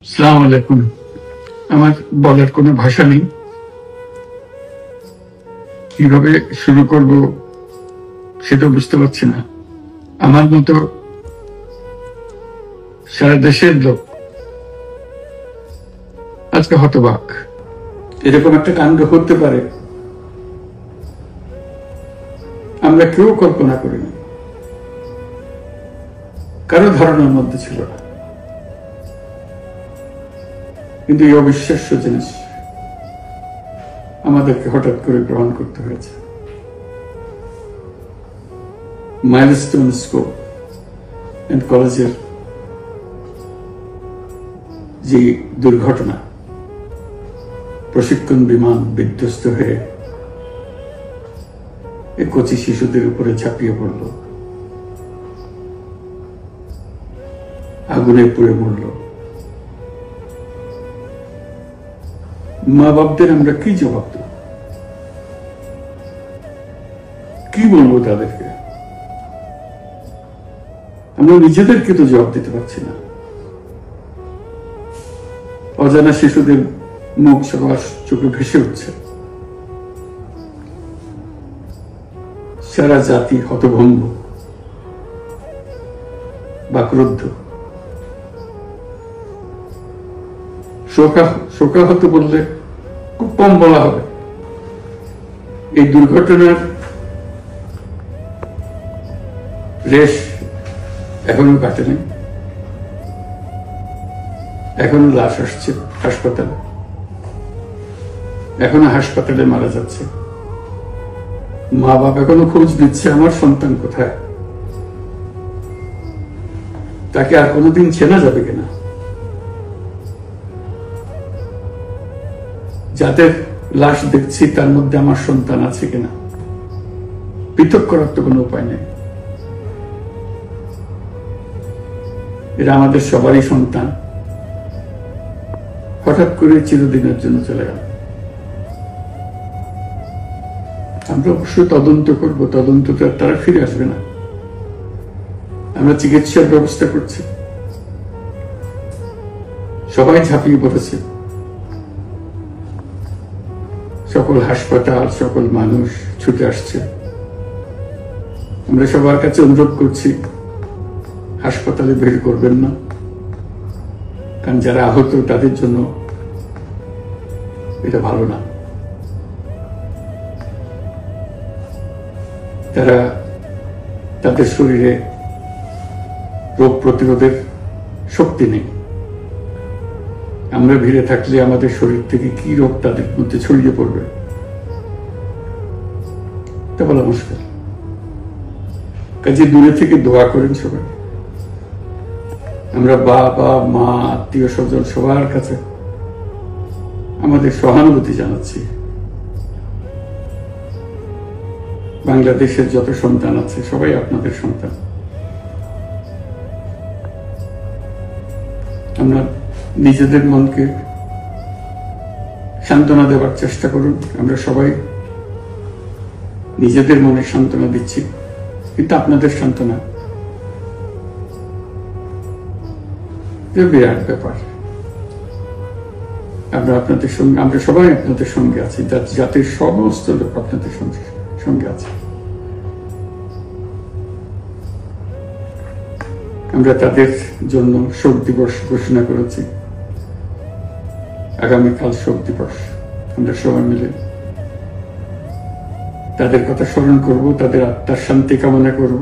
আসসালামু আলাইকুম। আমার বলার কোনো ভাষা নেই, কিভাবে শুরু করব সেটা বুঝতে পারছি না। আমার মতো সারা দেশের লোক আজকে হতবাক। এরকম একটা কাণ্ড হতে পারে আমরা কেউ কল্পনা করিনি, কারো ধারণার মধ্যে ছিল না। কিন্তু এই অবিশ্বাস্য জিনিস আমাদেরকে হঠাৎ করে গ্রহণ করতে হয়েছে। মাইলস্টোন স্কুল এন্ড কলেজের যে দুর্ঘটনা, প্রশিক্ষণ বিমান বিধ্বস্ত হয়ে এই কচি শিশুদের উপরে ঝাঁপিয়ে পড়ল, আগুনে পুড়ে মরল। মা বাপদের আমরা কি জবাব দেব? কি বলবো তাদেরকে? আমরা নিজেদেরকে তো জবাব দিতে পারছি না। অজানা শিশুদের মুখ সবার চোখে ভেসে উঠছে। সারা জাতি হতভম্ব বা ক্রুদ্ধ। শোকাহত বললে খুব কম বলা হবে। এই দুর্ঘটনার রেশ এখনো কাটেনি। এখনো লাশ আসছে হাসপাতালে, এখনো হাসপাতালে মারা যাচ্ছে। মা বাবা এখনো খোঁজ দিচ্ছে আমার সন্তান কোথায়, তাকে আর কোনোদিন চেনা যাবে কিনা। যাদের লাশ দেখছি তার মধ্যে আমার সন্তান আছে কিনা পৃথক করার তো কোনো উপায় নেই। এরা আমাদের সবারই সন্তান, হঠাৎ করে চিরদিনের জন্য চলে গেল। আমরা অবশ্যই তদন্ত করব, তদন্ত তারা ফিরে আসবে না। আমরা চিকিৎসার ব্যবস্থা করছি, সবাই ঝাঁপিয়ে পড়েছে। সকল হাসপাতাল, সকল মানুষ ছুটে আসছে। আমরা সবার কাছে অনুরোধ করছি, হাসপাতালে ভিড় করবেন না, কারণ যারা আহত তাদের জন্য এটা ভালো না। তারা তাদের শরীরে রোগ প্রতিরোধের শক্তি নেই। আমরা ভিড়ে থাকলে আমাদের শরীর থেকে কি রোগ তাদের মধ্যে ছড়িয়ে পড়বে তা বলা মুশকিল। কাজে দূরে থেকে দোয়া করেন সবাই। আমরা বাবা মা আত্মীয় স্বজন সবার কাছে আমাদের সহানুভূতি জানাচ্ছি। বাংলাদেশের যত সন্তান আছে সবাই আপনাদের সন্তান। আমরা নিজেদের মনকে সান্ত্বনা দেওয়ার চেষ্টা করুন। আমরা সবাই নিজেদের মনে সান্ত্বনা দিচ্ছি, কিন্তু আপনাদের সান্ত্বনা বিরাট ব্যাপার। আপনাদের সঙ্গে, আমরা সবাই আপনাদের সঙ্গে আছি, জাতির সমস্ত লোক আপনাদের সঙ্গে আছে। আমরা তাদের জন্য শোক দিবস ঘোষণা করেছি। আগামীকাল শোক দিবস। আমরা সবাই মিলে তাদের কথা স্মরণ করব, তাদের আত্মার শান্তি কামনা করব।